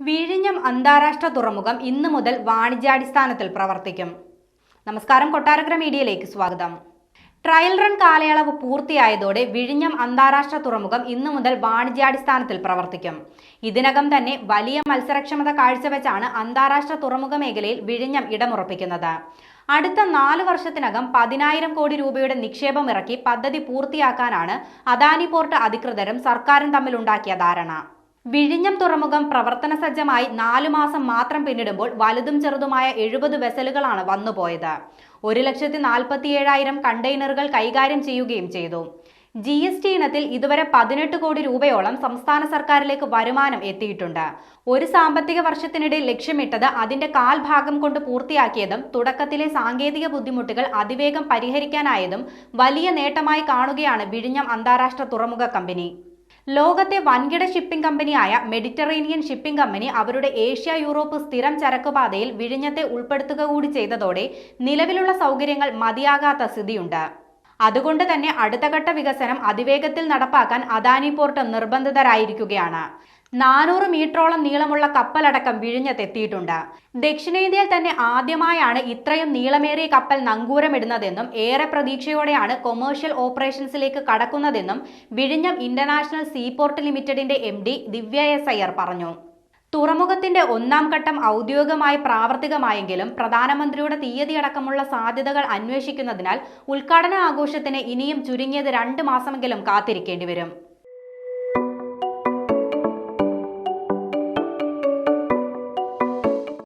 വിഴിഞ്ഞം അന്താരാഷ്ട്ര തുറമുഖം ഇന്നു മുതൽ വാണിജ്യാടിസ്ഥാനത്തിൽ പ്രവർത്തിക്കും. നമസ്കാരം, കൊട്ടാരക്കര മീഡിയയിലേക്ക് സ്വാഗതം. ട്രയൽ റൺ കാലയളവ് പൂർത്തിയായതോടെ വിഴിഞ്ഞം അന്താരാഷ്ട്ര തുറമുഖം ഇന്നു മുതൽ വാണിജ്യാടിസ്ഥാനത്തിൽ പ്രവർത്തിക്കും. ഇതിനകം തന്നെ വലിയ മത്സരക്ഷമത കാഴ്ചവെച്ചാണ് അന്താരാഷ്ട്ര തുറമുഖ മേഖലയിൽ വിഴിഞ്ഞം ഇടമുറപ്പിക്കുന്നത്. അടുത്ത 4 വർഷത്തിനകം 10,000 കോടി രൂപയുടെ നിക്ഷേപം ഇറക്കി പദ്ധതി പൂർത്തിയാക്കാനാണ് അദാനി പോർട്ട് അധികൃതരും സർക്കാരും തമ്മിലുണ്ടാക്കിയ ധാരണ. വിഴിഞ്ഞം തുറമുഖം പ്രവർത്തന സജ്ജമായി 4 മാസം മാത്രം പിന്നിടുമ്പോൾ വലുതും ചെറുതുമായ 70 വെസലുകളാണ് വന്നുപോയത്. 1,47,000 കണ്ടെയ്നറുകൾ കൈകാര്യം ചെയ്യുകയും ചെയ്തു. GST ഇനത്തിൽ ഇതുവരെ 18 കോടി രൂപയോളം സംസ്ഥാന സർക്കാരിലേക്ക് വരുമാനം എത്തിയിട്ടുണ്ട്. ഒരു സാമ്പത്തിക വർഷത്തിനിടെ ലക്ഷ്യമിട്ടത് അതിന്റെ 1/4 ഭാഗം കൊണ്ട് പൂർത്തിയാക്കിയതും തുടക്കത്തിലെ സാങ്കേതിക ബുദ്ധിമുട്ടുകൾ അതിവേഗം പരിഹരിക്കാനായതും വലിയ നേട്ടമായി കാണുകയാണ് വിഴിഞ്ഞം അന്താരാഷ്ട്ര തുറമുഖ കമ്പനി. ലോകത്തെ വൻകിട ഷിപ്പിംഗ് കമ്പനിയായ മെഡിറ്ററേനിയൻ ഷിപ്പിംഗ് കമ്പനി അവരുടെ ഏഷ്യ യൂറോപ്പ് സ്ഥിരം ചരക്കുപാതയിൽ വിഴിഞ്ഞത്തെ ഉൾപ്പെടുത്തുക കൂടി ചെയ്തതോടെ നിലവിലുള്ള സൗകര്യങ്ങൾ മതിയാകാത്ത സ്ഥിതിയുണ്ട്. അതുകൊണ്ട് തന്നെ അടുത്ത ഘട്ട വികസനം അതിവേഗത്തിൽ നടപ്പാക്കാൻ അദാനി പോർട്ട് നിർബന്ധിതരായിരിക്കുകയാണ്. 400 മീറ്ററോളം നീളമുള്ള കപ്പലടക്കം വിഴിഞ്ഞത്തെത്തിയിട്ടുണ്ട്. ദക്ഷിണേന്ത്യയിൽ തന്നെ ആദ്യമായാണ് ഇത്രയും നീളമേറിയ കപ്പൽ നങ്കൂരമിടുന്നതെന്നും ഏറെ പ്രതീക്ഷയോടെയാണ് കൊമേഴ്ഷ്യൽ ഓപ്പറേഷൻസിലേക്ക് കടക്കുന്നതെന്നും വിഴിഞ്ഞം ഇന്റർനാഷണൽ സീപോർട്ട് ലിമിറ്റഡിന്റെ MD ദിവ്യ S. അയ്യർ പറഞ്ഞു. തുറമുഖത്തിന്റെ 1ാം ഘട്ടം ഔദ്യോഗികമായി പ്രാവർത്തികമായെങ്കിലും പ്രധാനമന്ത്രിയുടെ തീയതിയടക്കമുള്ള സാധ്യതകൾ അന്വേഷിക്കുന്നതിനാൽ ഉദ്ഘാടന ആഘോഷത്തിന് ഇനിയും ചുരുങ്ങിയത് 2 മാസമെങ്കിലും കാത്തിരിക്കേണ്ടി വരും.